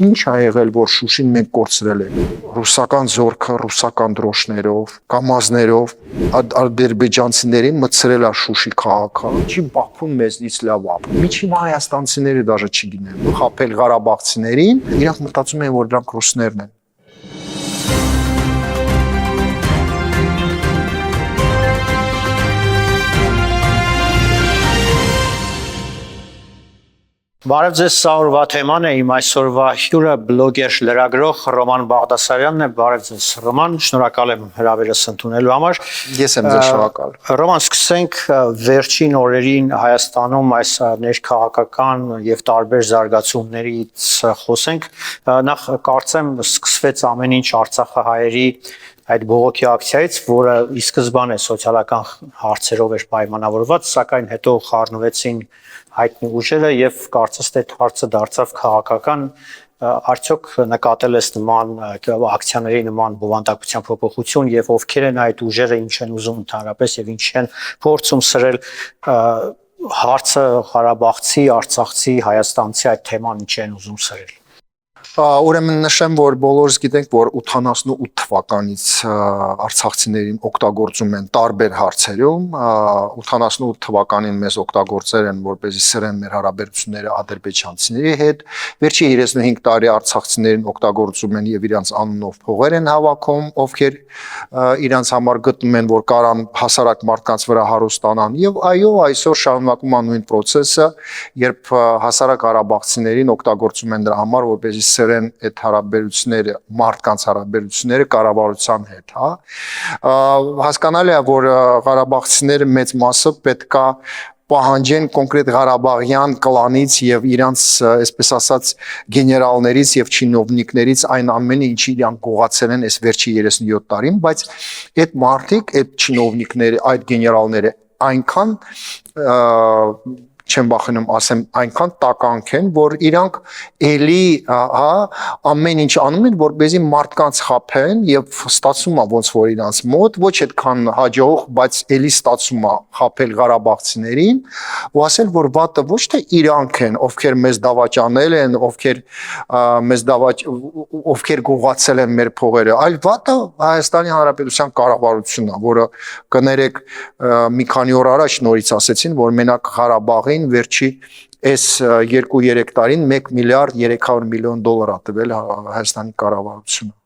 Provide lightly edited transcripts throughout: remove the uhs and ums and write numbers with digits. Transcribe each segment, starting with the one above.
Ինչ ա եղել, որ Շուշին մենք կորցրել ենք։ Ռուսական զորքը, ռուսական դրոշներով, կամազներով ադրբեջանցիներին մտցրել է Շուշի քաղաքը։ Չի Բաքուն մեզնից լավ է։ Միջին հայաստանցիները դաժե չգիտեն։ Խաբել ղարաբաղցիներին, իրանք մտածում են, որ դրանք ռուսներն են։ Բարև ձեզ, սա օրվա թեման է, իմ այսօրվա հյուրը բլոգեր լրագրող Ռոման Բաղդասարյանն է, բարև ձեզ Ռոման, շնորհակալ եմ հրավերս ընդունելու համար։ Ես եմ ձեզ շնորհակալ։ Ռոման, սկսենք վերջին օրերին Հայաստանում այս ներքաղաքական եւ տարբեր զարգացումներից խոսենք։ Նախ կարծեմ սկսվեց ամեն ինչ արցախահայերի այդ բողոքի ակցիայից, որը ի սկզբանե սոցիալական հարցերով էր պայմանավորված, սակայն հետո խառնվեցին հայտնի ուժերը եւ կարծես թե հարցը դարձավ քաղաքական, արդյոք նկատել ես նման ակցիաների նման բովանդակության փոփոխություն եւ ովքեր են այդ ուժերը, ինչ են ուզում ընդհանրապես եւ ինչ են փորձում սրել հարցը Ղարաբաղցի, Արցախցի, հայաստանցի այդ թեման ինչ են ուզում սրել։ Ուրեմն նշեմ, որ բոլորս գիտենք, որ 88 թվականից արցախցիներին օգտագործում են տարբեր հարցերում, 88 թվականին մեզ օգտագործել են, որպեսզի սրեն մեր հարաբերությունները ադրբեջանցիների հետ, վերջի 35 տարի արցախցիներին օգտագործում են եւ իրանց անունով փողեր են հավաքում, ովքեր իրանց համար գտնում են, որ կարան հասարակ մարդկանց վրա հարուստանան եւ այո, այսօր շարունակում է նույն process-ը, երբ հասարակ ղարաբաղցիներին օգտագործում են դրա համար, որպեսզի սրեն այդ հարաբերությունները, մարդկանց հարաբերությունները կառավարության հետ, հա։ Հասկանալի է, որ ղարաբաղցիները մեծ մասը պետքա պահանջեն կոնկրետ Ղարաբաղյան կլանից եւ իրանց, այսպես ասած, գեներալներից եւ չինովնիկներից այն ամենը, ինչի իրանք գողացել են այս վերջի 37 տարին, բայց այդ մարդիկ, այդ չինովնիկները, այդ գեներալները այնքան չեմ բախնում ասեմ, այնքան տականք են, որ իրանք էլի, հա, ամեն ինչ անում են, որպեսզի մարդկանց խաբեն եւ ստացվում է ոնց որ իրանց մոտ ոչ այդքան հաջող, բայց էլի ստացվում է խաբել ղարաբաղցիներին ու ասել, որ վատը ոչ թե իրանք են, ովքեր մեզ դավաճանել են, ովքեր գողացել են մեր փողերը, այլ վատը Հայաստանի Հանրապետության կառավարությունն է, որը կներեք մի քանի օր առաջ նորից ասեցին, որ մենակ Ղարաբաղին վերջի այս 2-3 տարին 1 միլիարդ 300 միլիոն դոլար ա տվել Հայաստանի կառավարությունը։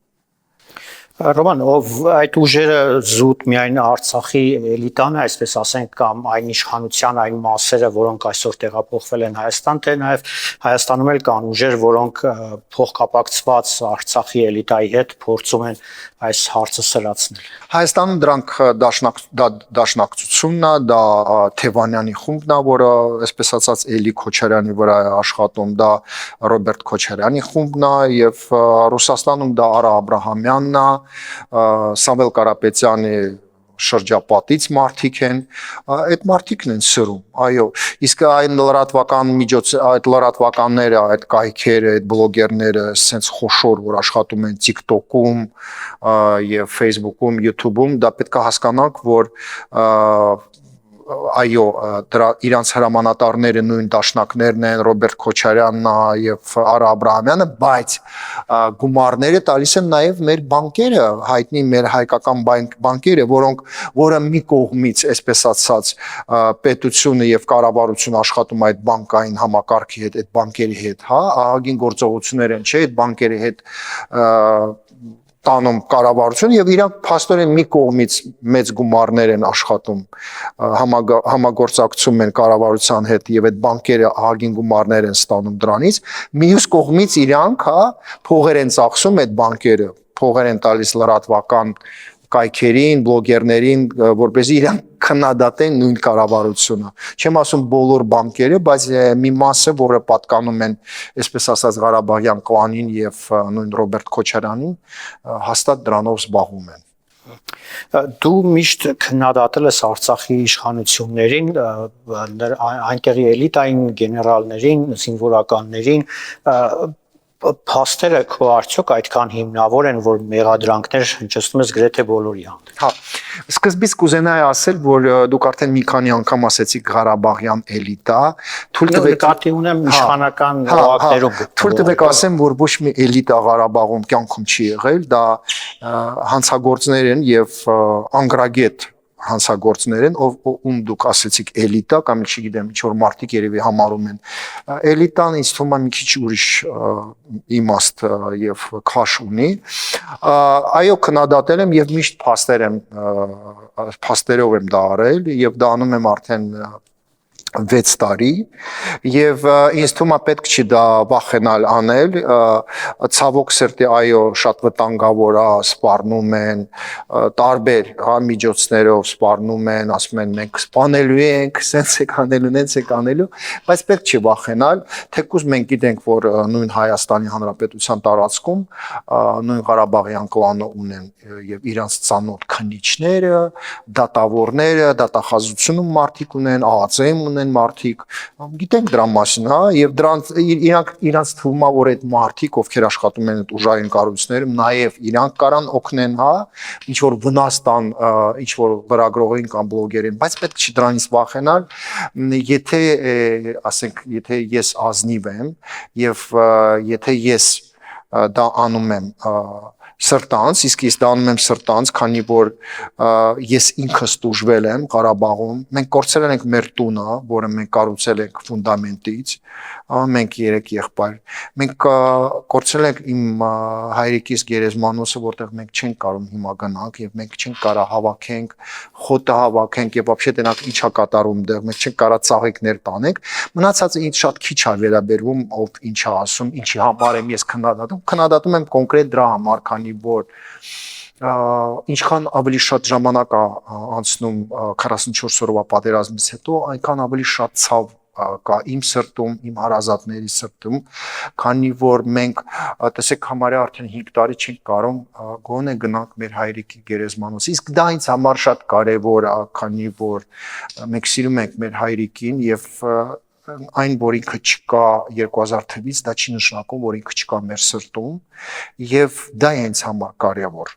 Ռոման, ով այդ ուժերը զուտ միայն Արցախի էլիտան է, այսպես ասենք, կամ այն իշխանության այն մասերը, որոնք այսօր տեղափոխվել են Հայաստան, թե նաև Հայաստանում էլ կան ուժեր, որոնք փոխկապակցված Արցախի էլիտայի հետ փորձում են այս հարցը սրացնել։ Հայաստանում դրանք դաշնակցությունն է, դա Թևանյանի խումբն է, որը այսպես ասած Էլի Քոչարյանի վրա է աշխատում, դա Ռոբերտ Քոչարյանի խումբն է եւ Ռուսաստանում դա Արա Աբրահամյանն է, Սամվել Կարապետյանի շրջապատից մարդիկ են, այդ մարդիկն են սրում, այո, իսկ այն լրատվական միջոցը, այդ լրատվականները, այդ կայքերը, այդ բլոգերները, սենց խոշոր, որ աշխատում են TikTok-ում եւ Facebook-ում, YouTube-ում, դա պետք է հասկանանք, որ այո, դրա իրանց հրամանատարները նույն դաշնակներն են, Ռոբերտ Քոչարյանն է եւ Արա Աբրահամյանը, բայց գումարները տալիս են նաեւ մեր բանկերը, հայտնի մեր հայկական բանկերը, որը մի կողմից, այսպես ասած, պետությունը եւ կառավարությունը աշխատում այդ բանկային համակարգի հետ, այդ բանկերի հետ, հա, ահագին գործողություններ են, չէ, այդ բանկերի հետ տանում կառավարությունը եւ իրանք փաստորեն մի կողմից մեծ գումարներ են աշխատում համագործակցում են կառավարության հետ եւ այդ բանկերը ահագին գումարներ են ստանում դրանից մյուս կողմից իրանք հա փողեր են ծախսում այդ բանկերը փողեր են տալիս լրատվական կայքերին, բլոգերներին, որպեսզի իրանք քննադատեն նույն կառավարությունը։ Չեմ ասում բոլոր բանկերը, բայց մի մասը, որը պատկանում են, այսպես ասած, Ղարաբաղյան կլանին եւ նույն Ռոբերտ Քոչարյանին, հաստատ դրանով զբաղվում են։ Դու միշտ քննադատել ես Արցախի իշխանություններին, այնտեղի էլիտային գեներալներին, զինվորականներին, Փաստերը քո արդյոք այդքան հիմնավոր են, որ մեղադրանքներ հնչեցնում ես գրեթե բոլորի հանդեպ։ Հա, սկզբից կուզենայի ասել, որ դուք արդեն մի քանի անգամ ասեցիք Ղարաբաղյան էլիտա, թույլ տվեք նկատի ունեմ իշխանական օղակներում։ Թույլ տվեք ասեմ, որ ոչ մի էլիտա Ղարաբաղում կյանքում չի եղել, դա հանցագործներ են եւ անգրագետ հանցագործներ են, ում դուք ասեցիք էլիտա կամ չգիտեմ ինչ որ մարդիկ երևի համարում են էլիտան, ինձ թվում է մի քիչ ուրիշ իմաստ եւ քաշ ունի, այո քննադատել եմ եւ միշտ փաստերով եմ դա արել եւ դա անում եմ արդեն 6 տարի եւ ինձ թվում է պետք չի դա վախենալ անել, ցավոք սրտի այո շատ վտանգավոր է, սպառնում են տարբեր միջոցներով սպառնում են, ասում են մենք սպանելու ենք, սենց եք անելու, նենց եք անելու, բայց պետք չի վախենալ, թեկուզ մենք գիտենք, որ նույն Հայաստանի Հանրապետության տարածքում նույն Ղարաբաղյան կլանը ունեն եւ իրանց ծանոթ քննիչները, դատավորները, դատախազությունում մարդիկ ունեն, ԱԱԾ-ում ունեն մարդիկ, գիտենք դրա մասին, հա, եւ դրանց իրանց թվում է, որ այդ մարդիկ, ովքեր աշխատում են այդ ուժային կառույցներում, նաեւ իրանք կարան օգնեն, հա, ինչ որ վնաս տան, ինչ որ լրագրողին կամ բլոգերին, բայց պետք չի դրանից վախենալ, եթե ասենք, եթե ես ազնիվ եմ եւ եթե ես դա անում եմ սրտանց, իսկ ես դա անում եմ սրտանց, քանի որ ես ինքս տուժվել եմ Ղարաբաղում, մենք կորցրել ենք մեր տունը, որը մենք կառուցել ենք ֆունդամենտից, մենք 3 եղբայր, մենք կորցրել ենք իմ հայրիկիս գերեզմանոցը, որտեղ մենք չենք կարող հիմա գնանք եւ մենք չենք կարող հավաքենք, խոտը հավաքենք եւ вообще տենակ ինչա կատարում դեռ, մենք չենք կարող ծաղիկներ տանենք, մնացածը ինձ շատ քիչ է վերաբերվում, ով ինչ է ասում, ինչի համար եմ ես քննադատում եմ կոնկրետ դրա համար, քանի որ ինչքան ավելի շատ ժամանակ է անցնում 44 օրվա պատերազմից հետո, այնքան ավելի շատ ցավ կա իմ սրտում, իմ հարազատների սրտում, քանի որ մենք տեսեք համարյա արդեն 5 տարի չենք կարող գոնե գնանք մեր հայրիկի գերեզմանոց, իսկ դա ինձ համար շատ կարևոր է, քանի որ մենք սիրում ենք մեր հայրիկին եւ այն, որ ինքը չկա 2000 թվից, դա չի նշանակում, որ ինքը չկա մեր սրտում եւ դա է ինձ համար կարևոր։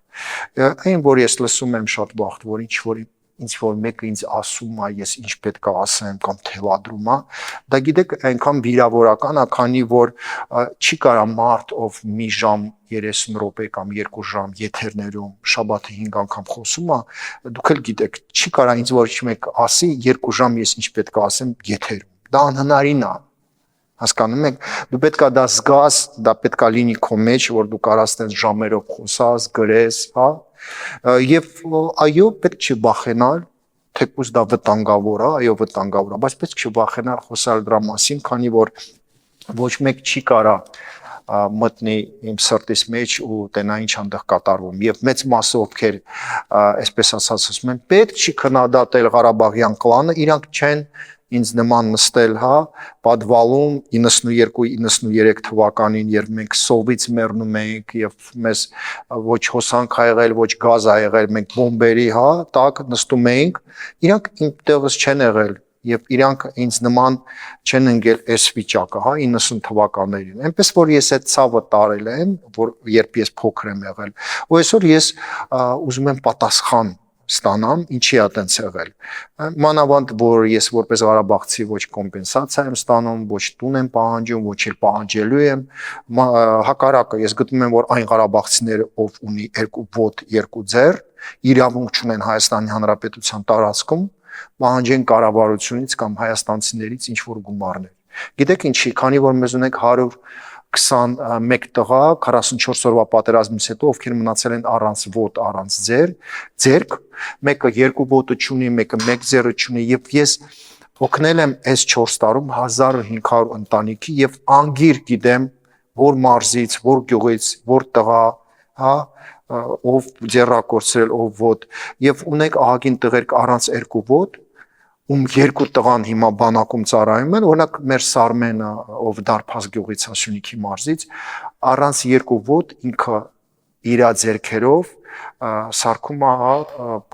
Այն, որ ես լսում եմ շատ վաղ, որ ինչ որ մեկը ինձ ասում է, ես ինչ պետք է ասեմ կամ թելադրում է, դա գիտեք այնքան վիրավորական է, քանի որ չի կարա մարդ, ով մի ժամ 30 րոպե կամ 2 ժամ եթերներում շաբաթը 5 անգամ խոսում է, դուք էլ գիտեք, չի կարա ինձ ոչ մեկ ասի 2 ժամ ես ինչ պետք է ասեմ եթերում։ Դա անհնարին է, հասկանում եք, դու պետքա դա զգաս, դա պետքա լինի քո մեջ, որ դու կարաս տես ժամերով խոսաս, գրես, հա, եւ այո, պետք չի վախենալ, թեկուզ դա վտանգավոր է, այո, վտանգավոր է, բայց պետք չի վախենալ խոսալ դրա մասին, քանի որ ոչ մեկ չի կարա մտնի իմ սրտիս մեջ ու տենա ինչ այնտեղ կատարվում եւ մեծ մասը ովքեր այսպես ասում են պետք չի քննադատել Ղարաբաղյան կլանը, իրանք չեն ինձ նման նստել, հա, պատվալում 92-93 թվականին, երբ մենք սովից մեռնում էինք եւ մեզ ոչ հոսանք ա եղել, ոչ գազ ա եղել, մենք բոմբերի, հա, տակ նստում էինք, իրանք ինտեղս չեն եղել եւ իրանք ինձ նման չեն ընկել այս վիճակը, հա, 90 թվականներին։ Այնպես որ ես այդ ցավը տարել եմ, որ երբ ես փոքր եմ եղել, ու այսօր ես ուզում եմ պատասխան ստանամ, ինչի է այդպես եղել։ Մանավանդ որ ես որպես Ղարաբաղցի ոչ կոմպենսացիա եմ ստանում, ոչ տուն եմ պահանջում, ոչ էլ պահանջելու եմ։ Հակառակը ես գտնում եմ, որ այն Ղարաբաղցիները, ով ունի 2 ոտ, 2 ձեռ, իրավունք չունեն Հայաստանի Հանրապետության տարածքում, պահանջեն կառավարությունից կամ հայաստանցիներից ինչ որ գումարներ։ Գիտեք ինչի, քանի որ մեզ ունենք 121 տղա 44 օրվա պատերազմից հետո, ովքեր մնացել են առանց ոտ, առանց ձեռք, մեկը 2 ոտը չունի, մեկը 1 ձեռը չունի, եւ ես օգնել եմ այս 4 տարում 1500 ընտանիքի եւ անգիր գիտեմ, որ մարզից, որ գյուղից, որ տղա, հա, ով ձեռակորցրել, ով ոտ, եւ ունեք ահագին տղերք առանց 2 ոտ, ում 2 տղան հիմա բանակում ծառայում են, օրինակ մեր Սարմենը, ով Դարբաս գյուղից է Սյունիքի մարզից, առանց 2 ոտ ինքը իր ձեռքերով սարքում է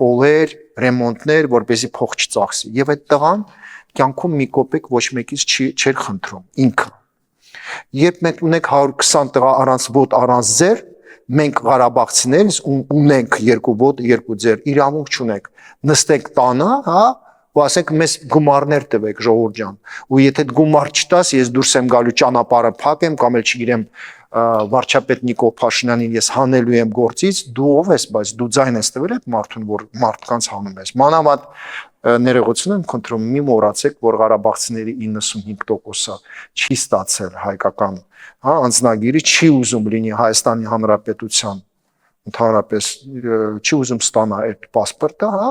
պոլեր, ռեմոնտներ, որպեսզի փող չծախսի։ Եվ այդ տղան կյանքում մի կոպեկ ոչ մեկից չէր խնդրում ինքը։ Երբ մենք ունենք 120 տղա առանց ոտ, առանց ձեր, մենք Ղարաբաղցիներս ունենք 2 ոտ, 2 ձեր, իրավունք չունենք։ Նստենք տանը, հա, ու ասենք մեզ գումարներ տվեք, ժողովուրդ ջան։ Ու եթե գումար չտաս, ես դուրս եմ գալու ճանապարհը փակեմ կամ էլ չգիտեմ վարչապետ Նիկոլ Փաշինյանին ես հանելու եմ գործից, դու ով ես, բայց դու ձայն ես տվել այդ մարդուն, որ մարդկանց հանում ես։ Մանավանդ ներողություն եմ խնդրում, մի մոռացեք, որ Ղարաբաղցիների 95%-ը չի ստացել հայկական, հա, անձնագիրը, չի ուզում լինի Հայաստանի Հանրապետության, ընդհանրապես չի ուզում ստանա այդ паспорта, հա,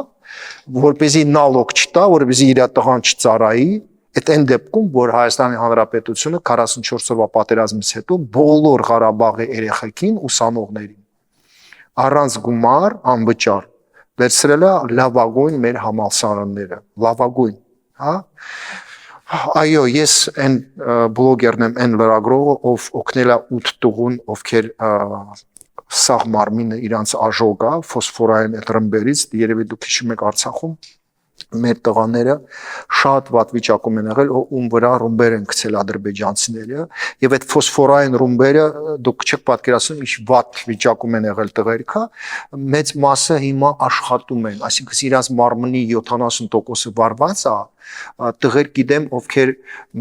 որպեսզի նալոգ չտա, որպեսզի իր տղան չծառայի, այդ այն դեպքում, որ Հայաստանի Հանրապետությունը 44 օրվա պատերազմից հետո բոլոր Ղարաբաղի երեխեքին ուսանողներին առանց գումար, անվճար վերցրել է լավագույն մեր համալսարանները, լավագույն, հա։ Այո, ես այն բլոգերն եմ, այն լրագրողը, ով օգնել է 8 տղուն, ովքեր սաղ մարմինը իրանց աժոգ է, ֆոսֆորային այդ ռմբերից, երևի դուք հիշում եք Արցախում մեր տղաները շատ վատ վիճակում են եղել, ում վրա ռումբեր են գցել ադրբեջանցիները, եւ այդ ֆոսֆորային ռումբերը դուք չեք պատկերացնում ինչ վատ վիճակում են եղել տղերքը, մեծ մասը հիմա աշխատում են, այսինքն իրանց մարմնի 70%-ը վարված է, տղեր գիտեմ, ովքեր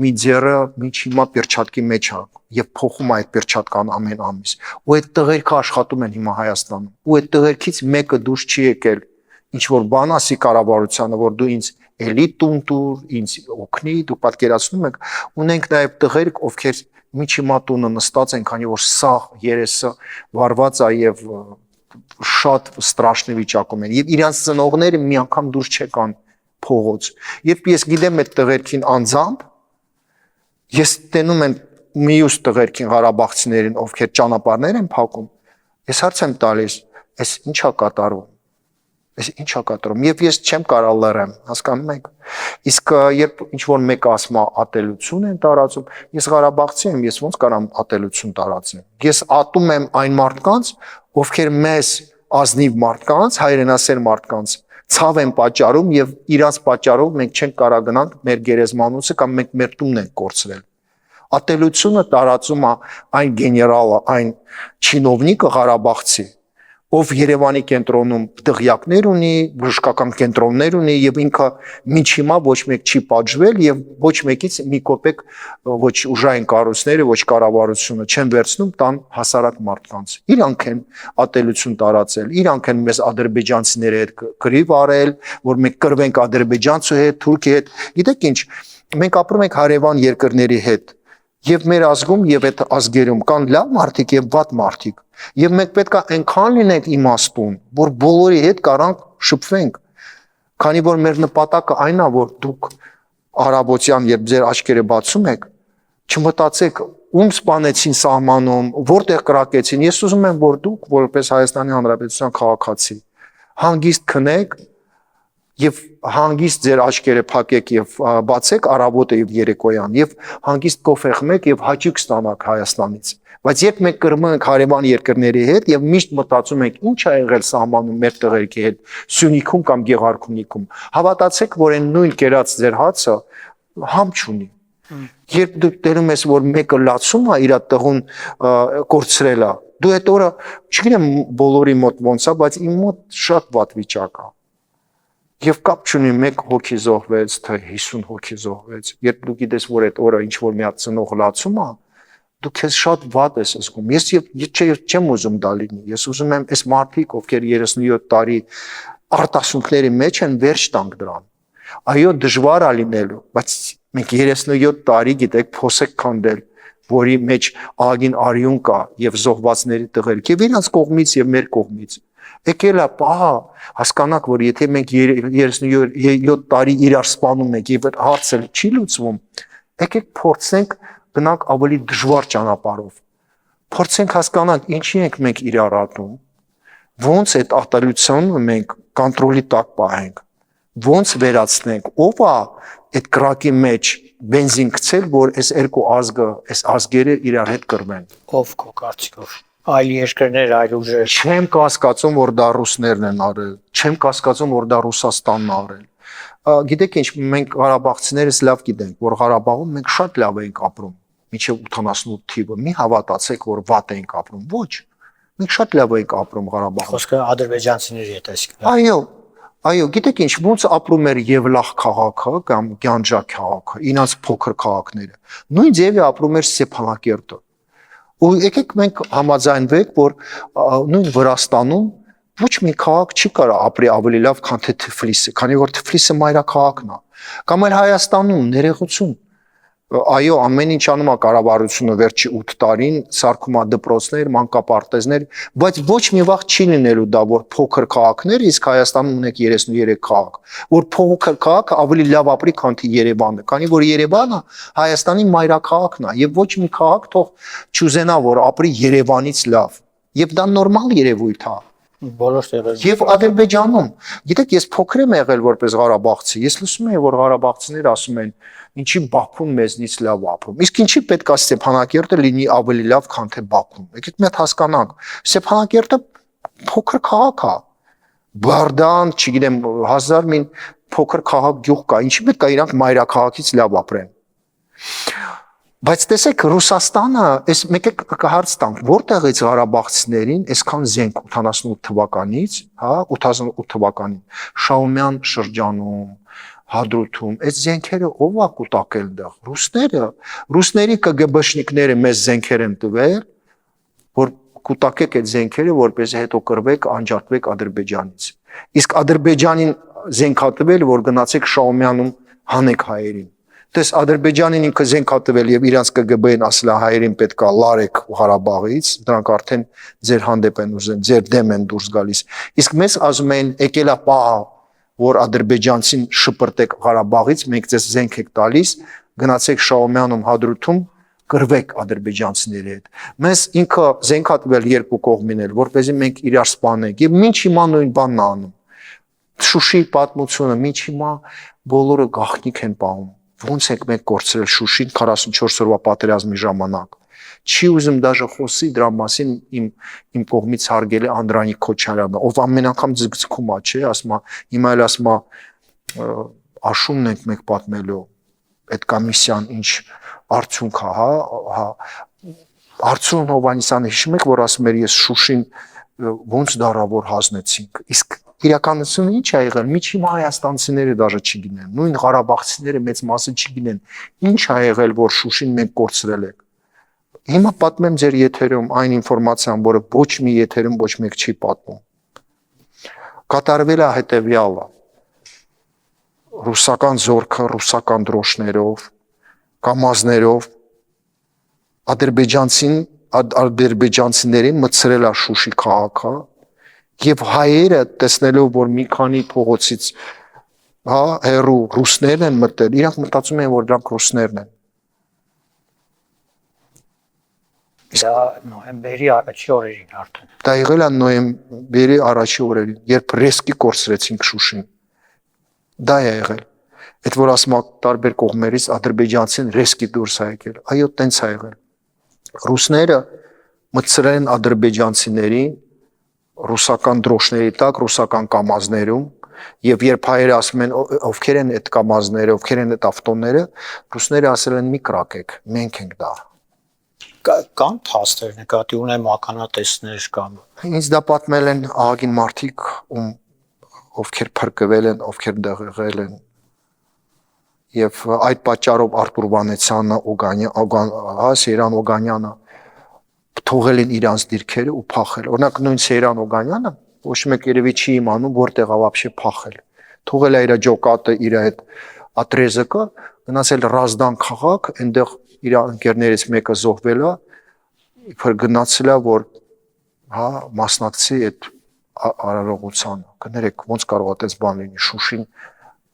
մի ձեռը միջ հիմա պերչատկի մեջ է եւ փոխում այդ պերչատկան ամեն ամիս, ու այդ տղերքը աշխատում են հիմա Հայաստանում, ու այդ տղերքից մեկը դուրս չի եկել ինչ որ բան ասի կառավարությանը, որ դու ինձ էլի տուն տուր, ինձ օգնի, դու պատկերացնում եք, ունենք նաև տղերք, ովքեր միջիմա տունը նստած են, քանի որ սաղ երեսը վարված է եւ շատ ստրաշնի վիճակում են, եւ իրանց ծնողները մի անգամ դուրս չեկան փողոց։ Երբ ես գիտեմ այդ տղերքին անձամբ, ես տենում եմ մյուս տղերքին Ղարաբաղցիներին, ովքեր ճանապարհներ են փակում, ես հարց եմ տալիս, այս ի՞նչ է կատարվում։ Ես ինչ-ա կատարում, եւ ես չեմ կարող լռեմ, հասկանում եք։ Իսկ երբ ինչ որ մեկը ասում է ատելություն են տարածում, ես Ղարաբաղցի եմ, ես ոնց կարամ ատելություն տարածեմ։ Ես ատում եմ այն մարդկանց, ովքեր մեզ ազնիվ մարդկանց, հայրենասեր մարդկանց ցավ են պատճառում եւ իրանց պատճառով մենք չենք կարող գնանք մեր գերեզմանոցը կամ մենք մեր տունն ենք կորցրել։ Ատելությունը տարածում է այն գեներալը, այն չինովնիկը Ղարաբաղցի, ով Երևանի կենտրոնում դղյակներ ունի, բժշկական կենտրոններ ունի եւ ինքը մինչ հիմա ոչ մեկ չի պատժվել եւ ոչ մեկից մի կոպեկ ոչ ուժային կառույցները, ոչ կառավարությունը չեն վերցնում տան հասարակ մարդկանց։ Իրանք են ատելություն տարածել, իրանք են մեզ ադրբեջանցիների հետ գրիվ արել, որ մենք կրվենք ադրբեջանցու հետ, թուրքի հետ։ Գիտեք ինչ, մենք ապրում ենք հարևան երկրների հետ եւ մեր ազգում եւ այդ ազգերում կան լավ մարդիկ եւ վատ մարդիկ։ Եվ մենք պետք է այնքան լինենք իմաստուն, որ բոլորի հետ կարանք շփվենք, քանի որ մեր նպատակը այն է, որ դուք առավոտյան, երբ ձեր աչքերը բացում եք, չմտածեք ում սպանեցին սահմանում, որտեղ կրակեցին։ Ես ուզում եմ, որ դուք, որպես Հայաստանի Հանրապետության քաղաքացի, հանգիստ քնեք եւ հանգիստ ձեր աչքերը փակեք եւ բացեք առավոտը եւ երեկոյան եւ հանգիստ կոֆե խմեք եւ հաճույք ստանաք Հայաստանից։ Բայց երբ մենք կրում ենք հարևան երկրների հետ եւ միշտ մտածում ենք ինչ ա եղել սահմանում մեր տղերքի հետ Սյունիքում կամ Գեղարքունիքում, հավատացեք, որ այն նույն կերած ձեր հացը համ չունի։ Երբ դու տերում ես, որ մեկը լացում է իր տղուն կորցրել է, դու այդ օրը չգիտեմ բոլորի մոտ ոնց է, բայց իմ մոտ շատ վատ վիճակ է։ Եվ կապ չունի մեկ հոգի զոհվեց, թե 50 հոգի զոհվեց։ Երբ դու գիտես, որ այդ օրը ինչ որ մի հատ ծնող լացում է, դու քեզ շատ վատ ես զգում։ Ես չեմ ուզում դա լինի։ Ես ուզում եմ այս մարդիկ, ովքեր 37 տարի արտասունքների մեջ են, վերջ տանք դրան։ Այո, դժվար է լինելու, բայց մենք 37 տարի գիտեք փոսեք քանդել, որի մեջ ագին արյուն կա եւ զոհվածների տղերք եւ իրանց կողմից եւ մեր կողմից։ Եկել է պահա, հասկանաք, որ եթե մենք 37 տարի իրար սպանում ենք եւ հարցը չի լուծվում, եկեք փորձենք գնանք ավելի դժվար ճանապարհով։ Փորձենք հասկանանք ինչի ենք մենք իրար ատում, ոնց այդ ատելությունը մենք կոնտրոլի տակ պահենք, ոնց վերացնենք, ով է այդ կրակի մեջ բենզին գցել, որ այս երկու ազգը, այս ազգերը իրար հետ կռվեն։ Ով քո կարծիքով այլ երկրներ, այլ ուժեր։ Չեմ կասկածում, որ դա ռուսներն են արել, չեմ կասկածում, որ դա Ռուսաստանն արել։ Գիտեք ինչ, մենք Ղարաբաղցիներս լավ գիտենք, որ Ղարաբաղում մենք շատ լավ ենք ապրում։ մինչև 88 թիվը մի հավատացեք, որ վատ ենք ապրում, ոչ։ Մենք շատ լավ ենք ապրում Ղարաբաղում։ Խոսքը ադրբեջանցիների հետ էսիկ։ Այո, գիտեք ինչ, ոնց ապրում էր Եվլախ քաղաքը կամ Գյանջա քաղաքը, ինձ փոքր քաղաքները։ Նույն ձևի ապրում էր Ստեփանակերտը։ Ու եկեք մենք համաձայնվենք, որ նույն Վրաստանում ոչ մի քաղաք չի կարող ապրի ավելի լավ, քան թե Թիֆլիսը, քանի որ Թիֆլիսը մայրաքաղաքն է։ Կամ էլ Հայաստանում ներողություն։ Այո, ամեն ինչ անում է կառավարությունը վերջի 8 տարին, սարքում է դպրոցներ, մանկապարտեզներ, բայց ոչ մի վաղ չի լինելու դա, որ փոքր քաղաքներ, իսկ Հայաստանում ունեք 33 քաղաք, որ փոքր քաղաքը ավելի լավ ապրի, քան թե Երևանը, քանի որ Երևանը Հայաստանի մայրաքաղաքն է, եւ ոչ մի քաղաք թող չուզենա, որ ապրի Երևանից լավ, եւ դա նորմալ երևույթ է։ Բոլոր տեղերում։ Եվ Ադրբեջանում, գիտեք, ես փոքր եմ եղել որպես ղարաբաղցի, ես լսում եմ, որ ղարաբաղցիներ ասում են, ինչի Բաքուն մեզնից լավ ապրում։ Իսկ ինչի պետք է Ստեփանակերտը լինի ավելի լավ, քան թե Բաքուն։ Եկեք մի հատ հասկանանք, Ստեփանակերտը փոքր քաղաք է։ Բարդան, չգիտեմ, 1000 մին փոքր քաղաք գյուղ կա, ինչի պետք է իրանք մայրաքաղաքից լավ ապրեն։ Բայց տեսեք Ռուսաստանը, այս մեկ է հարց տանք, որտեղից Ղարաբաղցիներին այսքան զենք 88 թվականից, հա, 88 թվականին Շաումյան շրջանում, Հադրութում, այս զենքերը ով է կուտակել դեղ։ Ռուսները, ռուսների ԿԳԲշնիկները մեզ զենքեր են տվել, որ կուտակեք այդ զենքերը, որպես հետո կռվեք, անջատվեք Ադրբեջանից։ Իսկ Ադրբեջանին զենք է տվել, որ գնացեք Շաումյանում հանեք հայերին։ Տես Ադրբեջանին ինքը զենք է տվել եւ իրանց ԿԳԲ-ին ասել է հայերին պետքա լարեք Ղարաբաղից, դրանք արդեն ձեր հանդեպ են ուզեն, ձեր դեմ են դուրս գալիս։ Իսկ մեզ ասում են եկելա պահ, որ ադրբեջանցին շպրտեք Ղարաբաղից, մենք ձեզ զենք եք տալիս, գնացեք Շաումյանում, Հադրութում, կռվեք ադրբեջանցիների հետ։ Մեզ ինքը զենք է տվել երկու կողմին էլ, որպեսզի մենք իրար սպանենք եւ ինչ հիմա նույն բանն է անում։ Շուշիի պատմությունը, ինչ հիմա բոլորը գաղտնիք են պահում։ Ոնց ենք մենք կորցրել Շուշին 44 օրվա պատերազմի ժամանակ։ Չի ուզում դաժե խոսի դրա մասին իմ կողմից հարգելի Անդրանիկ Քոչարյանը, ով ամեն անգամ ձգձգում է, չէ, ասում է, հիմա էլ ասում է աշունն ենք մենք պատմելու, այդ կոմիսիան ինչ արդյունք է, հա, Արծրուն Հովհաննիսյանը հիշում եք, որ ասում էր ես Շուշին ոնց դարավոր հանձնեցինք, իսկ իրականությունը ինչ է եղել, մի հիմա հայաստանցիները դաժե չգինեն, նույն ղարաբաղցիները մեծ մասը չգինեն, ինչ է եղել, որ Շուշին մենք կորցրել ենք։ Հիմա պատմեմ ձեր եթերում այն ինֆորմացիան, որը ոչ մի եթերում ոչ մեկ չի պատմում։ Կատարվել է հետևյալը. ռուսական զորքը, ռուսական դրոշներով, կամազներով ադրբեջանցիներին մտցրել է Շուշի քաղաքը եւ հայերը տեսնելով, որ մի քանի փողոցից հա հերու ռուսներն են մտել, իրանք մտածում են, որ դրանք ռուսներն են։ Դա նոյեմբերի առաջի օրերին արդեն։ Դա եղել է նոյեմբերի առաջի օրերին, երբ ռեսկի կորցրեցինք Շուշին։ Դա է եղել։ Այդ որ ասում եք տարբեր կողմերից ադրբեջանցին ռեսկի դուրս է եկել։ Այո, տենց է եղել։ Ռուսները մտցրել են ադրբեջանցիներին ռուսական դրոշների տակ, ռուսական կամազներում, եւ երբ հայերը ասում են ովքեր են այդ կամազները, ովքեր են այդ ավտոները, ռուսները ասել են մի կրակեք, մենք ենք դա։ Կան փաստեր, նկատի ունեմ ականատեսներ կամ։ Ինձ դա պատմել են ահագին մարդիկ, ովքեր փրկվել են, ովքեր դեղել են։ Եվ այդ պատճառով Արտուր Վանեցյանը, Սեյրան Օգանյանը թողել են իրանց դիրքերը ու փախել։ Օրինակ նույն Սեյրան Օգանյանը ոչ մեկ երևի չի իմանում որտեղ է вообще փախել։ Թողել է իր ջոկատը, իր այդ ատրեզկը, գնացել Ռազդան քաղաք, այնտեղ իր ընկերներից մեկը զոհվել է, իբր գնացել է, որ հա մասնակցի այդ արարողությանը։ Կներեք, ոնց կարող է այդպես բան լինի, Շուշին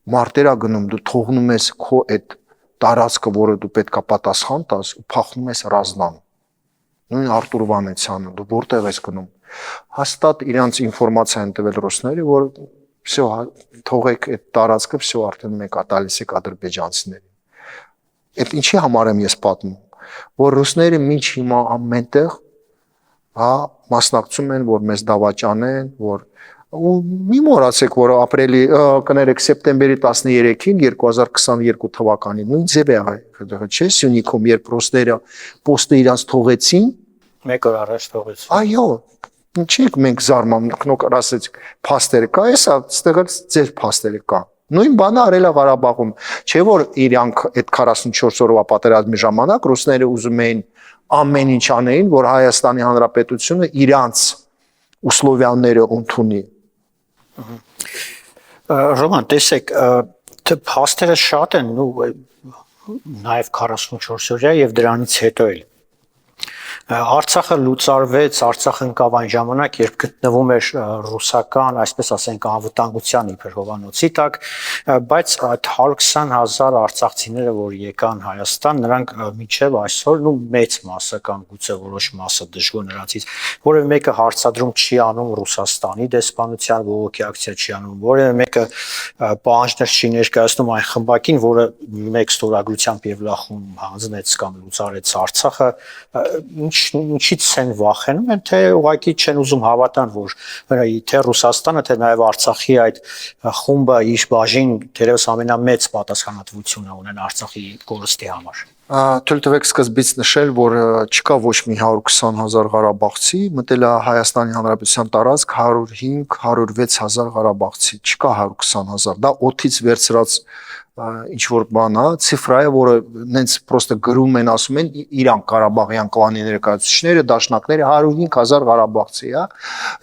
մարտերա գնում, դու թողնում ես քո այդ տարածքը, որը դու պետքա պատասխան տաս, ու փախնում ես Ռազդան։ Նույն Արտուր Վանեցյանը, դու որտեղ ես գնում։ Հաստատ իրանց ինֆորմացիա են տվել ռուսները, որ всё, թողեք այդ տարածքը, всё, արդեն մենք տալիս եք ադրբեջանցիներին։ Այդ ինչի համար եմ ես պատմում, որ ռուսները մինչ հիմա ամենտեղ հա մասնակցում են, որ մեզ դավաճանեն, որ ու մի մոռացեք, որ ապրիլի կներեք սեպտեմբերի 13-ին 2022 թվականին նույն ձև եղավ, չէ՞, Սյունիքում երբ ռուսները պոստը իրանց թողեցին, 1 օր առաջ թողեց։ այո, ինչի՞ք մենք զարմանում, ասեցիք, փաստերը կա, էսա, այստեղ ձեր փաստերը կա։ Նույն բանը արել է Ղարաբաղում, չէ՞ որ իրանք այդ 44 օրվա պատերազմի ժամանակ ռուսները ուզում էին ամեն ինչ անեին, որ Հայաստանի Հանրապետությունը իրանց условիաները ընդունի։ Ռոման, տեսեք, փաստերը շատ են, նաև 44 օրյա եւ դրանից հետո էլ Արցախը լուծարվեց, Արցախը ընկավ այն ժամանակ, երբ գտնվում էր ռուսական, այսպես ասենք, անվտանգության իբր հովանոցի տակ, բայց այդ 120,000 արցախցիները, որ եկան Հայաստան, նրանք մինչև այսօր մեծ մասը կամ գուցե որոշ մասը դժգոհ նրանցից, որևէ մեկը հարցադրում չի անում Ռուսաստանի դեսպանության բողոքի ակցիա չի անում, որևէ մեկը պահանջներ չի ներկայացնում այն խմբակին, որը մեկ ստորագրությամբ եւ լախում հանձնեց կամ լուծարեց Արցախը, ինչից են վախենում են, թե ուղղակի չեն ուզում հավատան, որ թե Ռուսաստանը, թե նաև Արցախի այդ խումբը իր բաժին թերևս ամենամեծ պատասխանատվությունը ունեն Արցախի կորստի համար։ Թույլ տվեք սկզբից նշել, որ չկա ոչ մի 120,000 ղարաբաղցի, մտել է Հայաստանի Հանրապետության տարածք 105-106,000 ղարաբաղցի, չկա 120,000, դա օդից վերցրած ինչ որ բան է, ցիֆրա է, որը նենց պրոստը գրում են, ասում են իրանք Ղարաբաղյան կլանի ներկայացուցիչները, դաշնակները 105,000 ղարաբաղցի է,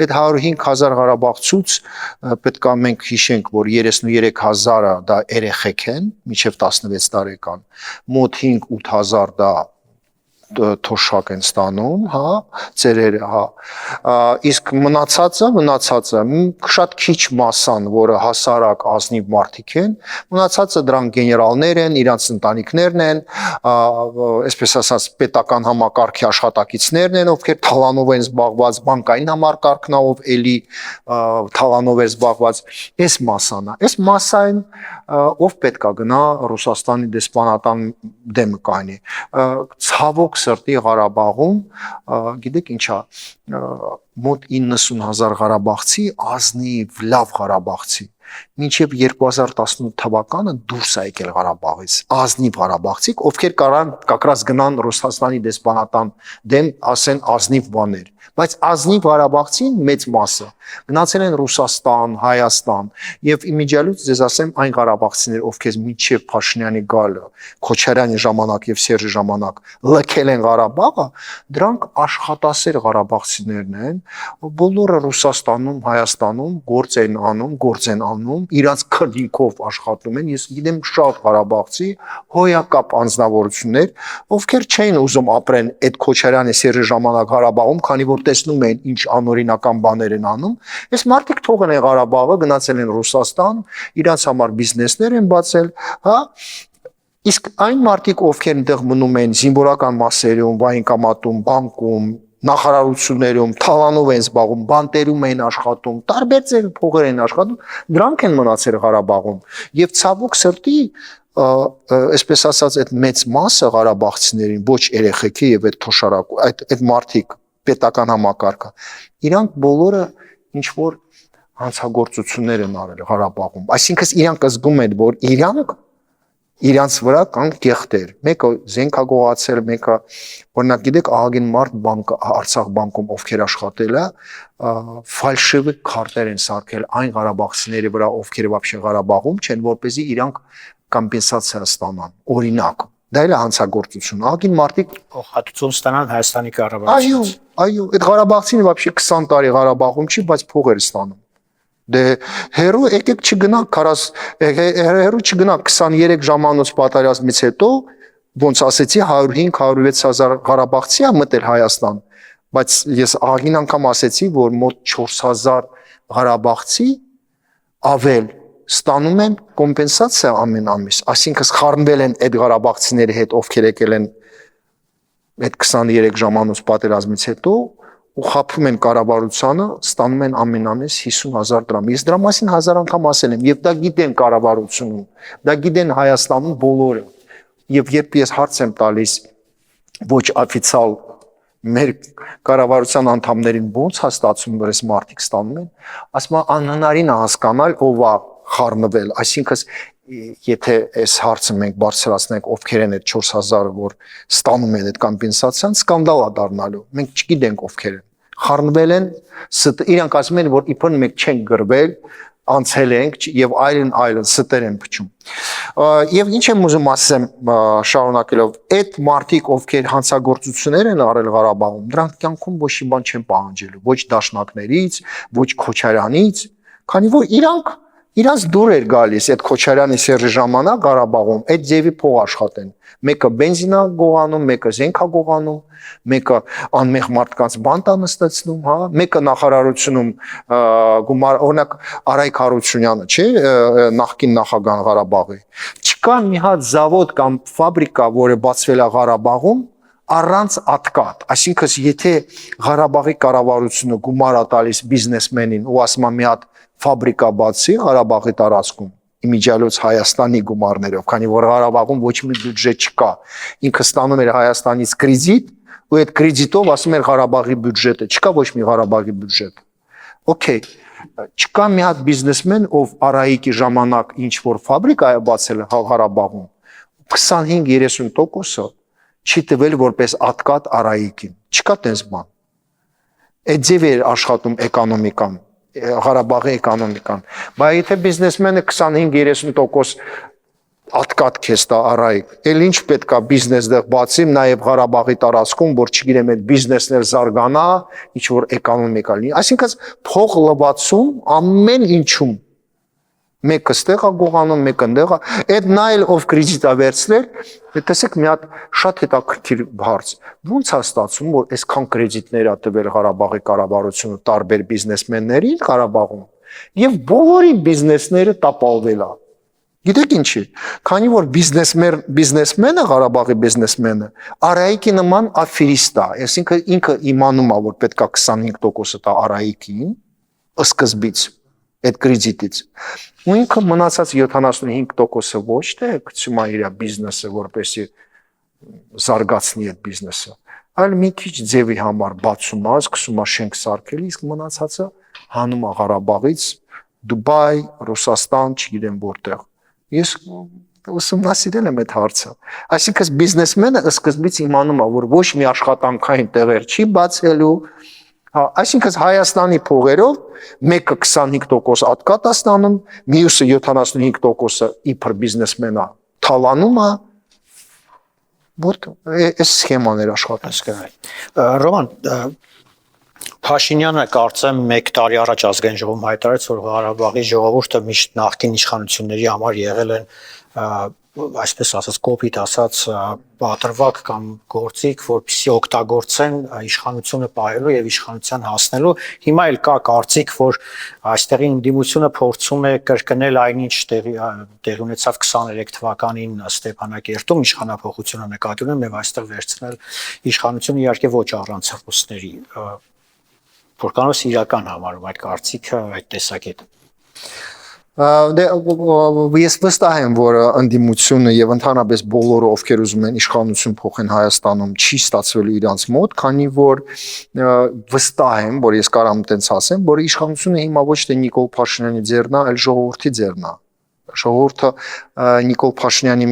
այդ 105,000 ղարաբաղցուց պետք է մենք հիշենք, որ 33,000-ը դա երեխեք են, մինչև 16 տարեկան, մոտ 5-8,000 դա թոշակ են ստանում, հա, ծերերը, հա, իսկ մնացածը շատ քիչ մասան, որը հասարակ ազնիվ մարդիկ են, մնացածը դրանք գեներալներ են, իրանց ընտանիքներն են, այսպես ասած պետական համակարգի աշխատակիցներն են, ովքեր թալանով են զբաղված, բանկային համակարգն է, ով էլի թալանով է զբաղված, այս մասան է, այս մասային ով պետք է գնա Ռուսաստանի դեսպանատան դեմ կանի, ցավոք սրտի Ղարաբաղում, գիտեք ինչա, մոտ 90,000 ղարաբաղցի, ազնիվ, լավ ղարաբաղցի, մինչև 2018 թվականը դուրս է եկել Ղարաբաղից, ազնիվ ղարաբաղցիք, ովքեր կակրած գնան Ռուսաստանի դեսպանատան դեմ, ասեն ազնիվ բաներ, բայց ազնիվ ղարաբաղցին մեծ մասը գնացել են Ռուսաստան, Հայաստան եւ իմիջիալուց ձեզ ասեմ այն ղարաբաղցիներ, ովքեր մինչև Փաշինյանի գալը, Քոչարյանի ժամանակ եւ Սերժի ժամանակ լքել են Ղարաբաղը, դրանք աշխատասեր ղարաբաղցիներն են, բոլորը Ռուսաստանում, Հայաստանում գործ են անում, իրանց քրդինքով աշխատում են, ես գիտեմ շատ ղարաբաղցի հոյակապ անձնավորություններ, ովքեր չէին ուզում ապրեն այդ Քոչարյանի Սերժի ժամանակ Ղարաբաղում, քանի որ տեսնում են ինչ անօրինական բաներ են անում, այս մարդիկ թողել են Ղարաբաղը, գնացել են Ռուսաստան, իրանց համար բիզնեսներ են բացել, հա, իսկ այն մարդիկ, ովքեր այնտեղ մնում են զինվորական մասերում, վայնկամատում, բանկում, նախարարություններում, թալանով են զբաղվում, բանտերում են աշխատում, տարբեր ձև փողեր են աշխատում, դրանք են մնացել Ղարաբաղում, եւ ցավոք սրտի այսպես ասած այդ մեծ մասը ղարաբաղցիներին, ոչ երեխեքի եւ այդ թոշարակ, այդ մարդիկ պետական համակարգը, իրանք բոլորը ինչ որ հանցագործություններ են արել Ղարաբաղում, այսինքն իրանք զգում են, որ իրանց վրա կան կեղտեր, մեկը զենքագողացել, մեկը օրինակ գիտեք ահագին մարդ Արցախ բանկում ովքեր աշխատել է, ֆալշիվ քարտեր են սարքել այն ղարաբաղցիների վրա, ովքեր вообще Ղարաբաղում չեն, որպեսզի իրանք կոմպենսացիա ստանան, օրինակ, դա էլ է հանցագործություն, ահագին մարդիկ հատուցում ստանան Հայաստանի կառավարությունից։ Այո, այդ ղարաբաղցին вообще 20 տարի Ղարաբաղում չի, բայց փող էր ստանում։ Դե հերո եկեք չգնանք 23 ժամանոց պատերազմից հետո ոնց ասեցի 105-106,000 ղարաբաղցի է մտել Հայաստան, բայց ես ահագին անգամ ասեցի, որ մոտ 4,000 ղարաբաղցի ավել ստանում են կոմպենսացիա ամեն ամիս, այսինքն խառնվել են այդ ղարաբաղցիների հետ, ովքեր եկել են այդ 23 ժամանոց պատերազմից հետո ու խափում են կառավարությանը, ստանում են ամեն ամիս 50,000 դրամ։ Ես դրա մասին 1000 անգամ ասել եմ, եւ դա գիտեն կառավարությունում, դա գիտեն Հայաստանում բոլորը։ Եվ երբ ես հարց եմ տալիս ոչ օֆիցիալ մեր կառավարության անդամներին ոնց է ստացվում, որ այս մարդիկ ստանում են, ասում եմ անհնարին է հասկանալ ով է խառնվել, այսինքն եթե այս հարցը մենք բարձրացնենք ովքեր են այդ 4000-ը, որ ստանում են այդ կոմպենսացիան, սկանդալ է դառնալու։ Մենք չգիտենք ովքեր են։ Խառնվել են, իրանք ասում են, որ իբր մենք չենք գրվել, անցել ենք եւ այլն ստեր են փչում։ Եվ ինչ եմ ուզում ասեմ, շարունակելով, այդ մարդիկ, ովքեր հանցագործություններ են արել Ղարաբաղում, դրանք կյանքում ոչ մի բան չեն պահանջելու, ոչ դաշնակներից, ոչ Քոչարյանից, քանի որ իրանց դուր էր գալիս այդ Քոչարյանի Սերժի ժամանակ Ղարաբաղում այդ ձևի փող աշխատեն։ Մեկը բենզինա գողանում, մեկը զենքա գողանում, մեկը անմեղ մարդկանց բանտ է նստեցնում, հա, մեկը նախարարությունում գումար, օրինակ Արայք Հարությունյանը, չէ, նախկին նախագահ Ղարաբաղի։ Չկա մի հատ զավոդ կամ ֆաբրիկա, որը բացվել է Ղարաբաղում առանց ատկատ, այսինքն եթե Ղարաբաղի կառավարությունը գումար է տալիս բիզնեսմենին ու ասում է մի հատ ֆաբրիկա բացի Ղարաբաղի տարածքում իմիջիալոց Հայաստանի գումարներով, քանի որ Ղարաբաղում ոչ մի բյուջե չկա, ինքը ստանում էր Հայաստանից կրեդիտ ու այդ կրեդիտով ասում էր Ղարաբաղի բյուջետը, չկա ոչ մի Ղարաբաղի բյուջետ։ Okay, չկա մի հատ բիզնեսմեն, ով Արայիկի ժամանակ ինչ որ ֆաբրիկա է բացել Ղարաբաղում, 25-30%-ը չի տվել որպես ատկատ Արայիկին։ Չկա տես բան։ Այդ ձև էր աշխատում էկոնոմիկան, Ղարաբաղի էկոնոմիկան։ Բայց եթե բիզնեսմենը 25-30% ատկատ քեզ տա Արայիկ, էլ ինչ պետքա բիզնես դեղ բացիմ նաև Ղարաբաղի տարածքում, որ չգիտեմ այդ բիզնեսներ զարգանա, ինչ որ էկոնոմիկա լինի։ Այսինքն փող լվացում ամեն ինչում մեկը ստեղ է գողանում, մեկը ընդեղ է, այդ նայել ով կրեդիտ է վերցնել, տեսեք մի հատ շատ հետաքրքիր հարց։ Ոնց է ստացվում, որ այսքան կրեդիտներ է տվել Ղարաբաղի կառավարությունը տարբեր բիզնեսմեններին Ղարաբաղում, եւ բոլորի բիզնեսները տապալվել է։ Գիտեք ինչի, քանի որ բիզնեսմենը Ղարաբաղի բիզնեսմենը Արայիկի նման աֆերիստ է, այսինքն ինքը իմանում է, որ պետքա 25% տա Արայիկին սկզբից այդ կրեդիտից։ Ու ինքը մնացած 75%-ը ոչ թե գցում է իր բիզնեսը, որպեսզի զարգացնի այդ բիզնեսը, այլ մի քիչ ձևի համար բացում է, սկսում է շենք սարքել, իսկ մնացածը հանում է Ղարաբաղից Դուբայ, Ռուսաստան, չգիտեմ որտեղ։ Ես ուսումնասիրել եմ այդ հարցը։ Այսինքն բիզնեսմենը սկզբից իմանում է, որ ոչ մի աշխատանքային տեղեր չի բացելու, այսինքն Հայաստանի փողերով մեկը 25% ատկատ է ստանում, մյուսը 75%-ը իբր բիզնեսմենա թալանում է, որ այս սխեման էր աշխատում։ Ռոման, Փաշինյանը կարծեմ 1 տարի առաջ ազգային ժողովում հայտարարեց, որ Ղարաբաղի ժողովուրդը միշտ նախկին իշխանությունների համար եղել են այսպես ասած կոպիտ ասած պատրվակ կամ գործիք, որպեսզի օգտագործեն իշխանությունը պահելու եւ իշխանության հասնելու։ Հիմա էլ կա կարծիք, որ այստեղի ընդդիմությունը փորձում է կրկնել այնինչ տեղի ունեցավ 23 թվականին Ստեփանակերտում իշխանապողությունը նկատի ունեմ եւ այստեղ վերցնել իշխանությունը իհարկե ոչ առանց ռուսների, որքանով իրական համարում այդ կարծիքը, այդ տեսակետը։ Ես վստահ եմ, որ ընդդիմությունը եւ ընդհանրապես բոլորը, ովքեր ուզում են իշխանություն փոխեն Հայաստանում, չի ստացվել իրանց մոտ, քանի որ վստահ եմ, որ ես կարամ տենց ասեմ, որ իշխանությունը հիմա ոչ թե Նիկոլ Փաշինյանի ձեռն է, այլ ժողովրդի ձեռն է։ Ժողովուրդը Նիկոլ Փաշինյանի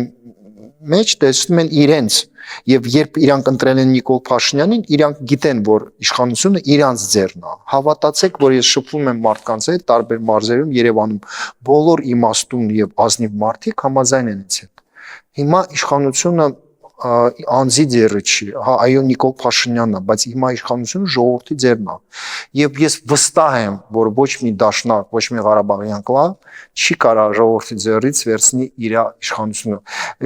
մեջ տեսնում են իրենց, եւ երբ իրանք ընտրել են Նիկոլ Փաշինյանին, իրանք գիտեն, որ իշխանությունը իրանց ձեռն է։ Հավատացեք, որ ես շփվում եմ մարդկանց հետ տարբեր մարզերում Երևանում, բոլոր իմաստուն եւ ազնիվ մարդիկ համաձայն են ինձ հետ։ Հիմա իշխանությունը անձի ձեռը չի, հա, այո Նիկոլ Փաշինյանն է, բայց հիմա իշխանությունը ժողովրդի ձեռն է։ Եվ ես վստահ եմ, որ ոչ մի դաշնակ, ոչ մի Ղարաբաղյան կլան չի կարող ժողովրդի ձեռից վերցնի իր իշխանությունը։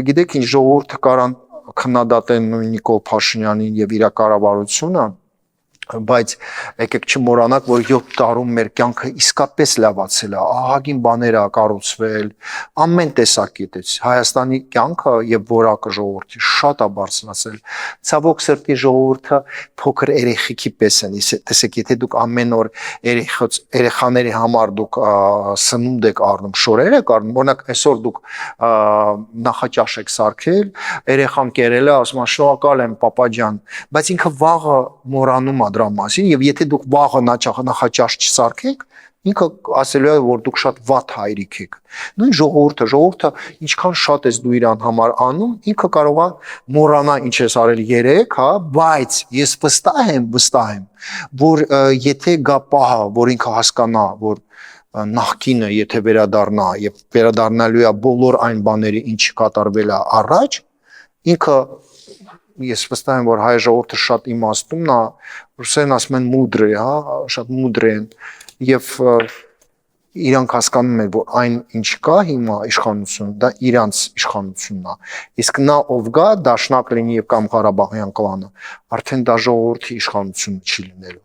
Գիտեք ինչ, ժողովուրդը կարան քննադատեն նույն Նիկոլ Փաշինյանին եւ իր կառավարությունը, բայց եկեք չմոռանանք, որ 7 տարում մեր կյանքը իսկապես լավացել է, ահագին բաներ ա կառուցվել, ամեն տեսակետից Հայաստանի կյանքը եւ որակը ժողովրդի շատ է բարձրացել։ Ցավոք սրտի ժողովուրդը փոքր երեխեքի պես են, տեսեք, եթե դուք ամեն օր երեխաների համար դուք սնունդ եք առնում, շորեր եք առնում, օրինակ այսօր դուք նախաճաշ եք սարքել, երեխան կերել է, ասում է շնորհակալ եմ պապա ջան, բայց ինքը վաղը մոռանում է դրա մասին եւ եթե դուք վաղը նախաճաշ չսարքեք, ինքը ասելու է որ դուք շատ վատ հայրիկ եք։ Նույն ժողովուրդը ինչքան շատ ես դու իրան համար անում, ինքը կարող է մոռանա ինչ ես արել երեք, հա, բայց ես վստահ եմ, որ եթե գա պահը, որ ինքը հասկանա, որ նախկինը եթե վերադառնա եւ վերադառնալու է բոլոր այն բաները, ինչ կատարվել է առաջ, ինքը ես վստահ եմ, որ հայ ժողովուրդը շատ իմաստուն է, ռուսերեն ասում են մուդրը, հա, շատ մուդր են եւ իրանք հասկանում են, որ այն ինչ կա հիմա իշխանություն, դա իրանց իշխանությունն է։ Իսկ նա ով գա, դաշնակ լինի եւ կամ Ղարաբաղյան կլանը, արդեն դա ժողովրդի իշխանությունը չի լինելու։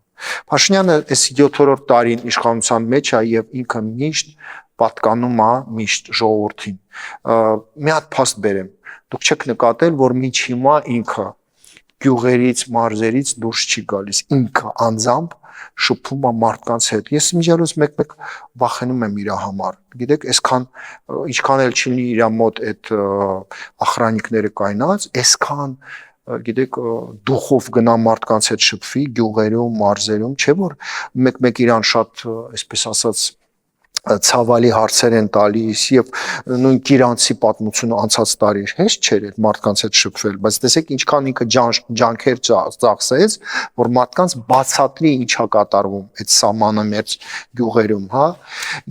Փաշինյանը այս 7-րդ տարին իշխանության մեջ է եւ ինքը միշտ պատկանում է միշտ ժողովրդին։ Մի հատ փաստ բերեմ։ Դուք չեք նկատել, որ մինչ հիմա ինքը գյուղերից, մարզերից դուրս չի գալիս, ինքը անձամբ շփում է մարդկանց հետ։ Ես միջալուց մեկ-մեկ վախենում եմ իր համար։ Գիտեք, այսքան ինչքան էլ չի իր մոտ այդ ախրանիկները կայնած, այսքան գիտեք դուխով գնա մարդկանց հետ շփվի գյուղերում, մարզերում, չէ՞ որ մեկ-մեկ իրան շատ, այսպես ասած, ցավալի հարցեր են տալիս եւ նույն Կիրանցի պատմությունը անցած տարի հեշտ չէր այդ մարդկանց հետ շփվել, բայց տեսեք ինչքան ինքը ջանքեր ծախսեց, որ մարդկանց բացատրի ինչա կատարվում այդ սահմանը մեր գյուղերում, հա,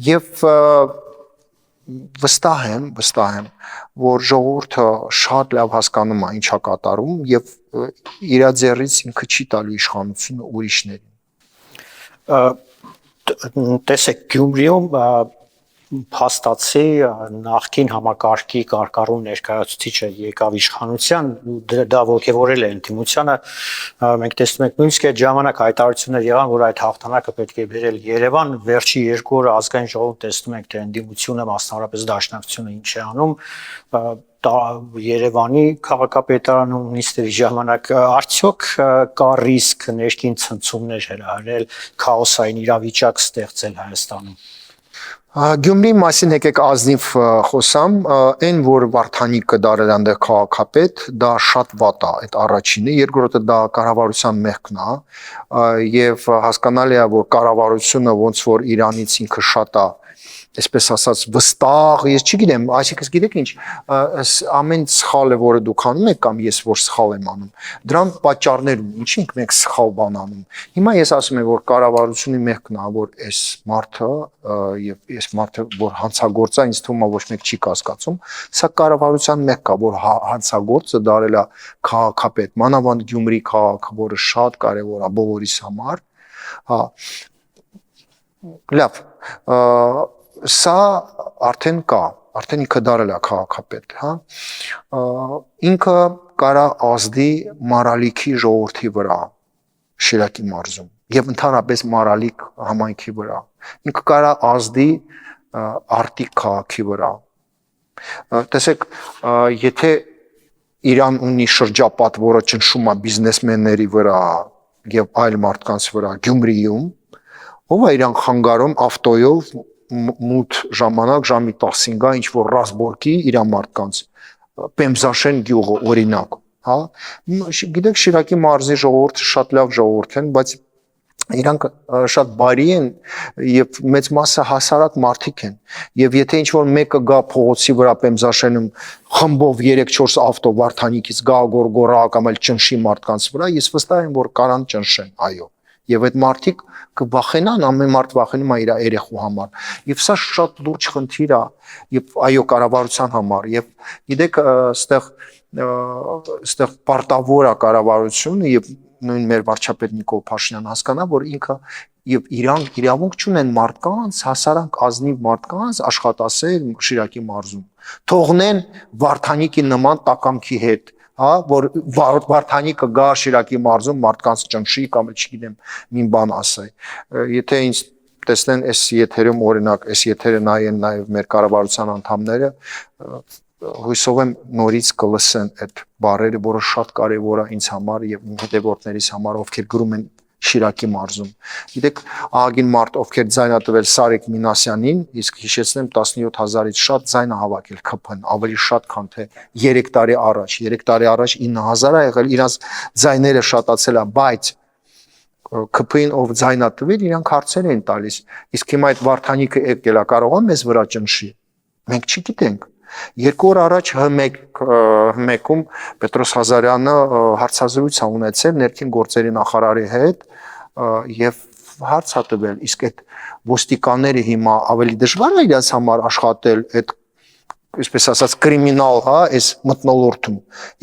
եւ վստահ եմ, որ ժողովուրդը շատ լավ հասկանում է ինչա կատարվում եւ իր ձեռից ինքը չի տալու իշխանությունը ուրիշներին։ Տեսեք Գյումրիում փաստացի նախկին համակարգի կարկառու ներկայացուցիչը եկավ իշխանության դա ողջևորել է ինտիմությանը մենք տեսնում ենք նույնիսկ այդ ժամանակ հայտարարություններ եղան որ այդ հաղթանակը պետք է բերել Երևան վերջի 2 օրը ազգային ժողովում տեսնում ենք թե ինտիմությունը մասնավորապես դաշնակցությունը ինչ է անում Երևանի քաղաքապետարանում նիստերի ժամանակ արդյոք կա ռիսկ ներքին ցնցումներ հրահրել քաոսային իրավիճակ ստեղծել Հայաստանում Գյումրիի մասին եկեք ազնիվ խոսամ, այն որ Վարդանիկը դարել այնտեղ քաղաքապետ, դա շատ վատ է, այդ առաջինը, երկրորդը դա կառավարության մեղքն է, եւ հասկանալի է, որ կառավարությունը ոնց որ Իրանից ինքը շատ է այսպես ասած վստահ, ես չգիտեմ, այսինքն գիտեք ինչ, ամեն սխալը, որը դուք անում եք կամ ես որ սխալ եմ անում, դրան պատճառներ ունի, ինչի ենք մենք սխալ բան անում։ Հիմա ես ասում եմ, որ կառավարությունի մեղքն է, որ այս մարդը եւ այս մարդը, որ հանցագործա, ինձ թվում է ոչ մեկ չի կասկածում, սա կառավարության մեղք է, որ հանցագործը դարել է քաղաքապետ, մանավանդ Գյումրի քաղաքը, որը շատ կարեւոր է բոլորիս համար, հա։ Լավ, սա արդեն կա, արդեն ինքը դարել է քաղաքապետ, հա։ Ինքը կարա ազդի մարալիքի ժողովրդի վրա Շիրակի մարզում եւ ընդհանրապես մարալիկ համայնքի վրա։ Ինքը կարա ազդի Արտիկ քաղաքի վրա։ Տեսեք, եթե Իրան ունի շրջապատ, որը ճնշում է բիզնեսմենների վրա եւ այլ մարդկանց վրա Գյումրիում, ով է իրան խանգարում ավտոյով մութ ժամանակ ժամի 15-ը ինչ որ Ռասբորկի իր մարդկանց Պեմզաշեն գյուղը օրինակ, հա։ Գիտեք Շիրակի մարզի ժողովուրդը շատ լավ ժողովուրդ են, բայց իրանք շատ բարի են եւ մեծ մասը հասարակ մարդիկ են եւ եթե ինչ որ մեկը գա փողոցի վրա Պեմզաշենում խմբով 3-4 ավտո Վարդանիկից գա գորգորա կամ էլ ճնշի մարդկանց վրա, ես վստահ եմ որ կարան ճնշեն, այո։ Եվ այդ մարդիկ կվախենան, ամեն մարդ վախենում է իր երեխու համար։ Եվ սա շատ լուրջ խնդիր է, եւ այո կառավարության համար, եւ գիտեք, այստեղ պարտավոր է կառավարությունը եւ նույն մեր վարչապետ Նիկոլ Փաշինյանը հասկանա, որ ինքը եւ իրանք իրավունք չունեն մարդկանց, հասարակ ազնիվ մարդկանց աշխատասեր Շիրակի մարզում։ Թողնեն Վարդանիկի նման տակամքի հետ հա, որ Վարդանիկը գա Շիրակի մարզում մարդկանց ճնշի կամ չգիտեմ, մի բան ասի։ Եթե ինձ տեսնեն այս եթերում օրինակ, այս եթերը նայեն նաև մեր կառավարության անդամները, հույսով եմ նորից կլսեն այդ բառերը, որը շատ կարևոր է ինձ համար եւ իմ հետևորդներիս համար, ովքեր գրում են Շիրակի մարզում։ Գիտեք, ահագին մարդ, ովքեր ձայնա տվել Սարիկ Մինասյանին, իսկ հիշեցնեմ 17000-ից շատ ձայնը հավաքել ՔՓ-ն, ավելի շատ, քան թե 3 տարի առաջ։ 3 տարի առաջ 9000 ա եղել, իրանց ձայները շատացել է, բայց ՔՓ-ին ով ձայնա տվել, իրանք հարցեր են տալիս։ Իսկ հիմա այդ Վարդանիկը եկել է, կարող է մեզ վրա ճնշի։ Մենք չգիտենք։ 2 օր առաջ Հ1-ում Պետրոս Ղազարյանը հարցազրույց է ունեցել ներքին գործերի նախարարի հետ եւ հարց է տվել, իսկ այդ ոստիկանները հիմա ավելի դժվար է իրաց համար աշխատել այդ այսպես ասած կրիմինալ, հա, այս մթնոլորտում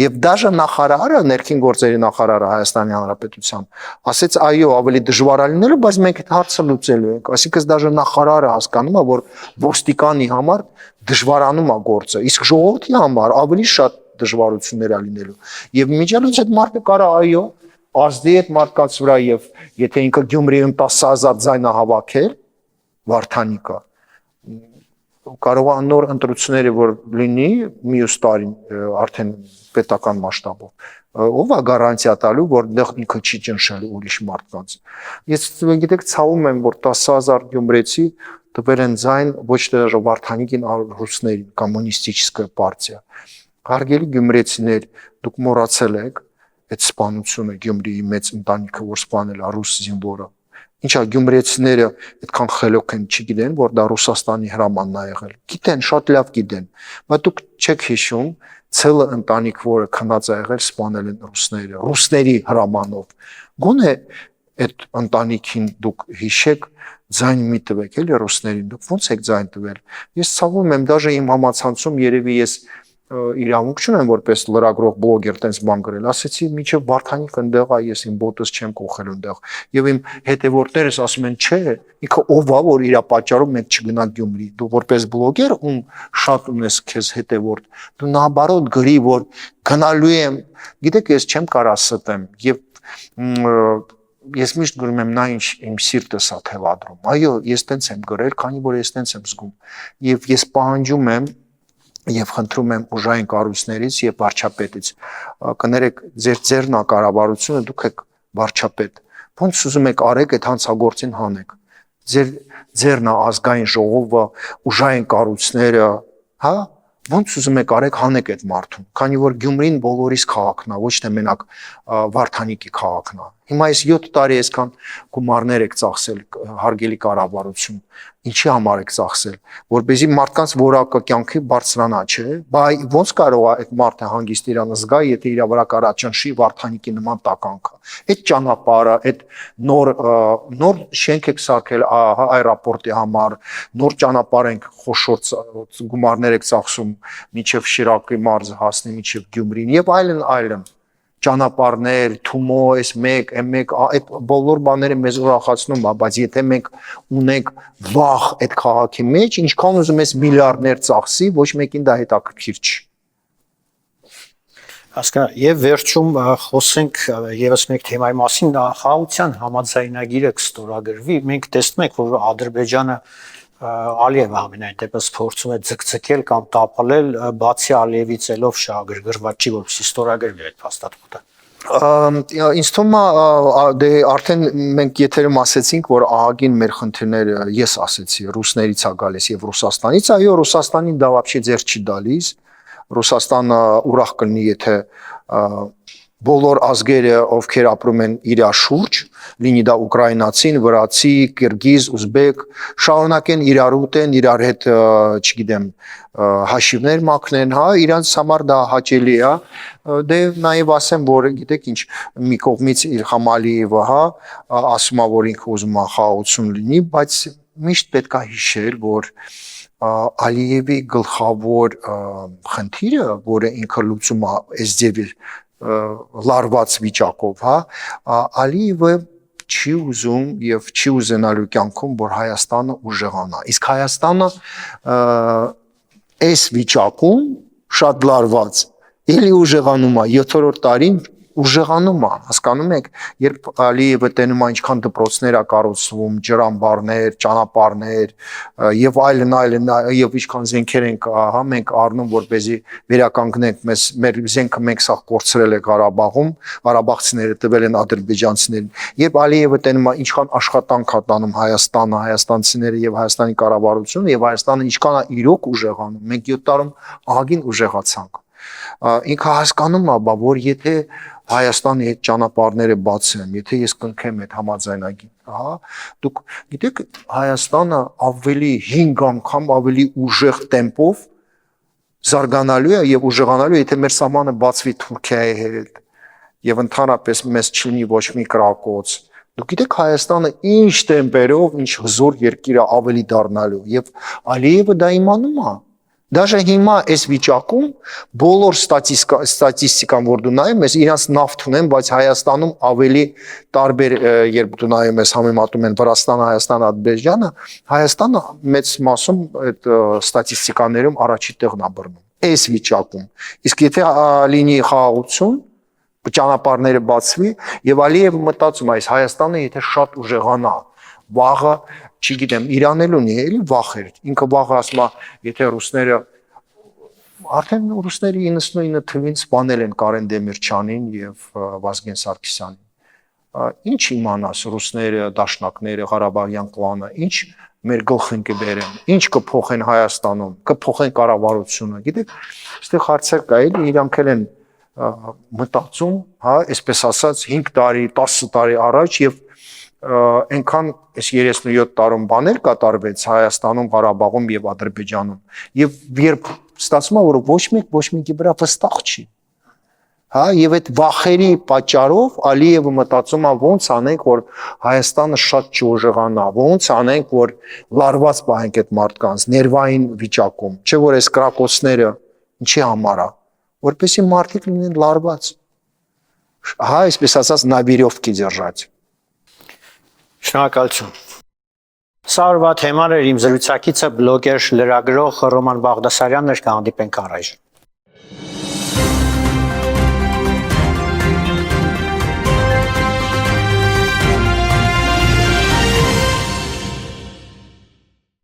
եւ դաժե նախարարը, ներքին գործերի նախարարը Հայաստանի Հանրապետության ասեց այո, ավելի դժվար է լինելու, բայց մենք այդ հարցը լուծելու ենք, այսինքն դաժե նախարարը հասկանում է, որ ոստիկանի համար դժվարանում է գործը, իսկ ժողովրդի համար ավելի շատ դժվարություններ է լինելու եւ միջելուց այդ մարդը կարա այո ազդի այդ մարդկանց վրա եւ եթե ինքը Գյումրիում 10000 ձայնա հավաքել Վարդանիկը կարող է նոր ընտրությունները որ լինի մյուս տարին արդեն պետական մասշտաբով ով է գարանտիա տալու որ դեռ ինքը չի ճնշելու ուրիշ մարդկանց ես գիտեք ցավում եմ որ 10000 գյումրեցի տվել են ձայն ոչ թե Վարդանիկին ռուսներին կոմունիստическая партия հարգելի գյումրեցիներ դուք մոռացել եք այդ սպանությունը Գյումրիի մեծ ընտանիքը որ սպանել է ռուս զինվորը Ինչա գյումրեցիները այդքան խելոք են չգիտեն, որ դա Ռուսաստանի հրամանն է եղել։ Գիտեն, շատ լավ գիտեն։ Բայց դուք չեք հիշում, ցելը ընտանիք, որը քնած է եղել, սպանել են ռուսները, ռուսների հրամանով։ Գոնե այդ ընտանիքին դուք հիշեք, ձայն մի տվեք, էլի ռուսներին, դուք ո՞նց եք ձայն տվել։ Ես ցավում եմ, դաժե իմ համացանցում երևի ես իրավունք չունեմ որպես լրագրող բլոգեր տենց բան գրել, ասեցի միջև Վարդանիկը ընդեղ է, ես իմ բոտս չեմ կողել ընդեղ։ Եվ իմ հետևորդներս ասում են, չէ, ինքը ով է, որ իր պատճառով մենք չգնանք Գյումրի։ Դու որպես բլոգեր, ում շատ ունես քեզ հետևորդ, դու նաբարոտ գրի, որ գնալու եմ, գիտեք, ես չեմ կարող ստեմ եւ ես միշտ գրում եմ նա ինչ իմ սիրտս է թևադրում։ Այո, ես տենց եմ գրել, քանի որ ես տենց եմ զգում։ Եվ ես պահանջում եմ եւ խնդրում եմ ուժային կառույցներից եւ վարչապետից կներեք ձեր նակառավարությունը դուք եք վարչապետ ոնց ուզում եք արեք այդ հանցագործին հանեք ձեր ազգային ժողովը ուժային կառույցները հա ոնց ուզում եք արեք հանեք այդ մարդուն քանի որ Գյումրին բոլորիս քաղաքն է ոչ թե մենակ Վարդանիկի քաղաքն է հիմա այս 7 տարի այսքան գումարներ եք ծախսել հարգելի կառավարություն ինչի համար եք ծախսել որպեսզի մարդկանց որակը կյանքի բարձրանա չէ բայց ոնց կարող է այդ մարդը հանգիստ իրան զգա եթե իր վրա կարա ճնշի Վարդանիկի նման տականքը այդ ճանապարհը այդ նոր շենք եք սարքել аэроպորտի համար նոր ճանապարհ ենք խոշոր գումարներ եք ծախսում մինչև Շիրակի մարզը հասնի մինչև Գյումրին եւ այլն ճանապարհներ, Թումո, այս մեկ, M1, այդ բոլոր բաները մեզ ուրախացնում է, բայց եթե մենք ունենք վախ այդ քաղաքի մեջ, ինչքան ուզում ես միլիարդներ ծախսի, ոչ մեկին դա հետաքրքիր չի։ Հասկանա, եւ վերջում խոսենք եւս մեկ թեմայի մասին, խաղաղության համաձայնագիրը կստորագրվի, մենք տեսնում ենք, որ Ադրբեջանը Ալիևը ամենայն դեպս փորձում է ձգձգել կամ տապալել բացի Ալիևի ցելով շահագրգռված չի որպեսզի ստորագրվի այդ փաստաթղթը։ Ինձ թվում է դե արդեն մենք եթերում ասեցինք որ ահագին մեր խնդիրները ես ասեցի ռուսներից է գալիս եւ Ռուսաստանից այո Ռուսաստանին դա вообще ձեր չի դալիս Ռուսաստանը ուրախ կլինի եթե բոլոր ազգերը ովքեր ապրում են իր շուրջ լինի դա ուկրաինացին, վրացի, կիրգիզ, ուզբեկ շարունակեն իրար ուտեն, իրար հետ, չգիտեմ, հաշիվներ մաքնեն, հա, իրանց համար դա հաճելի է, դե նաև ասեմ, որ գիտեք ինչ, մի կողմից Իլհամ Ալիևը, հա, ասում է, որ ինքը ուզում է խաղաղություն լինի, բայց միշտ պետք է հիշել, որ Ալիևի գլխավոր խնդիրը, որը ինքը լուծում է այս ձևի լարված վիճակով, հա, Ալիևը չի ուզում եւ չի ուզենալու կյանքում, որ Հայաստանը ուժեղանա։ Իսկ Հայաստանը այս վիճակում շատ լարված Էլի ուժեղանում է 7-րդ տարին ուժեղանում է, հասկանում եք, երբ Ալիևը տենում է ինչքան դպրոցներ է կառուցվում, ջրամբարներ, ճանապարհներ եւ այլն եւ ինչքան զենքեր ենք, հա, մենք առնում, որպեսզի վերականգնենք մեր զենքը մենք սա կորցրել է Ղարաբաղում, ղարաբաղցիները տվել են ադրբեջանցիներին։ Երբ Ալիևը տենում է ինչքան աշխատանք է տանում Հայաստանը, հայաստանցիները եւ Հայաստանի կառավարությունը եւ Հայաստանը ինչքան է իրոք ուժեղանում, մենք 7 տարում ահագին ուժեղացանք։ Ինքը հասկանում է, որ եթե Հայաստանի այդ ճանապարհները բացեմ, եթե ես կնքեմ այդ համաձայնագիր, հա, դուք գիտեք, Հայաստանը ավելի 5 անգամ ավելի ուժեղ տեմպով զարգանալու է եւ ուժեղանալու, եթե մեր սահմանը բացվի Թուրքիայի հետ եւ ընդհանրապես մեզ չլինի ոչ մի կրակոց։ Դուք գիտեք Հայաստանը ինչ տեմպերով, ինչ հզոր երկիր է ավելի դառնալու եւ Ալիևը դա իմանում է։ Դաժե հիմա այս վիճակում բոլոր ստատիստիկան, որ դու նայում ես, իրանց նավթ ունեն, բայց Հայաստանում ավելի տարբեր, երբ դու նայում ես, համեմատում են Վրաստանը, Հայաստանը, Ադրբեջանը, Հայաստանը մեծ մասում այդ ստատիստիկաներում առաջի տեղն է բռնում։ Այս վիճակում։ Իսկ եթե լինի խաղաղություն, ճանապարհները բացվի, եւ Ալիևը մտածում է, այս Հայաստանը եթե շատ ուժեղանա, վաղը, չգիտեմ, Իրանը ունի, էլի վախ էր։ Ինքը վաղը ասում է, եթե ռուսները արդեն ռուսները 99 թվին սպանել են Կարեն Դեմիրճյանին եւ Վազգեն Սարգսյանին։ Ինչ իմանաս ռուսները, դաշնակները, Ղարաբաղյան կլանը, ինչ մեր գլխին կբերեն, ինչ կփոխեն Հայաստանում, կփոխեն կառավարությունը։ Գիտեք, այստեղ հարցեր կա, էլի իրանք են մտածում, հա, այսպես ասած 5 տարի, 10 տարի առաջ եւ այնքան այս 37 տարում բաներ կատարվեց Հայաստանում, Ղարաբաղում եւ Ադրբեջանում եւ երբ ստացվում է որ ոչ մեկի վրա վստահ չի, հա, եւ այդ վախերի պատճառով Ալիևը մտածում է ոնց անենք որ Հայաստանը շատ չուժեղանա, ոնց անենք որ լարված պահենք այդ մարդկանց ներվային վիճակում, չէ որ այս կրակոցները ինչի համար է, որպեսզի մարդիկ լինեն լարված, հա, այսպես ասած նավիրովքի держать։ Շնորհակալություն։ Սա օրվա թեման էր իմ զրուցակիցը բլոգեր, լրագրող Ռոման Բաղդասարյանն էր, կհանդիպենք առայժմ։